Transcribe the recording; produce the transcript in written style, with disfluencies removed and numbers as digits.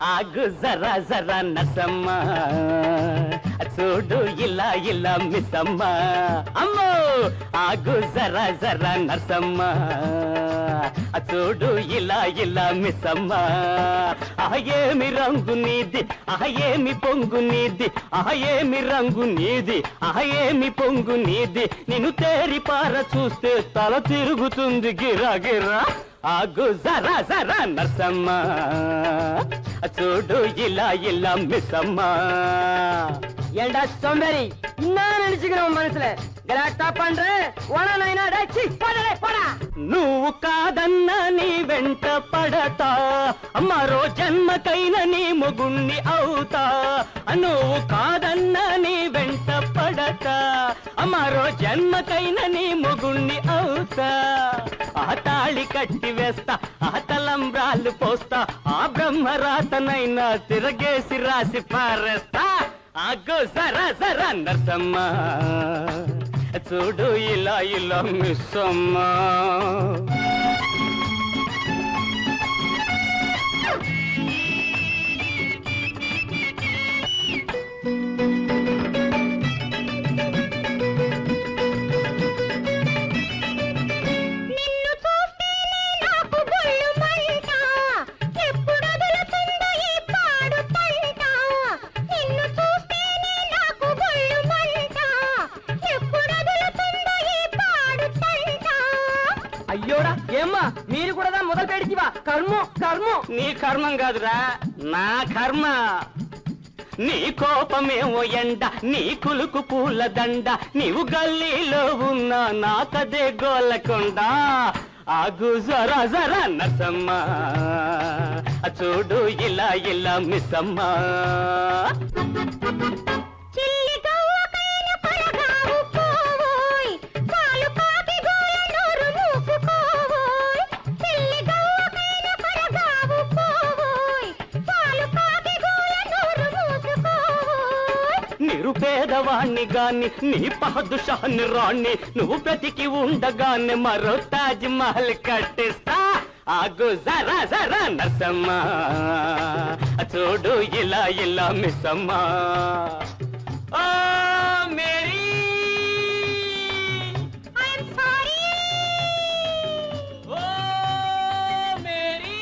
ఆగు జరా జరా నసమ్మ చూడు ఇలా ఇలా మిస్సమ్మ అమ్మో ఆగు జరా జరా నసమ్మ చూడు ఇలా ఇలా మిస్సమ్మ ఏమి రంగు నీది ఏమి పొంగు నీది ఏమి రంగు నీది ఏమి పొంగు నీది నిన్ను తేరి పార చూస్తే తల తిరుగుతుంది గిరా గిరా ఆగు జరా జరా నర్సమ్మ చూడు ఇలా ఇలా మిస్సమ్మ ஏண்டா சோம்பேறி இன்னும் நினைச்சுக்கிறோம் மனசுல గలాటా పండ్రే వననైనా డచ్చి పడలే పడా నువ్వు కాదన్నా నీ వెంట పడతా మరో జన్మకైనా నీ మొగుణ్ణి అవుతా నువ్వు కాదన్నా నీ వెంట పడతా మరో జన్మకైనా నీ మొగుణ్ణి అవుతా ఆ తాళి కట్టి వేస్తా ఆ తలంబ్రాలు పోస్తా ఆ బ్రహ్మరాతనైనా తిరగేసి రాసి పారేస్తా ఆగో జరా జరా నర్సమ్మ చూడు ఇలా ఇలా మిస్సమ్మ అయ్యోడా ఏమ్మా మీరు కూడా మొదలు పెడిచివా కర్మో కర్మో నీ కర్మం కాదురా నా కర్మ నీ కోపమేమో ఎండ నీ కులుకు పూల దండ నీవు గల్లీలో ఉన్నా నాకదే గోలకొండ ఆగు జరా జరా నర్సమ్మ చూడు ఇలా ఇలా మిస్సమ్మ నిరుపేదవాణ్ణి గాని నీ పాదుషాన్ని రాణ్ణి నువ్వు బ్రతికి ఉండగానే మరో తాజ్ మహల్ కట్టిస్తా ఆగు జరా జరా నర్సమ్మ చూడు ఇలా ఇలా మిస్సమ్మ ఓ మేరీ ఓ మేరీ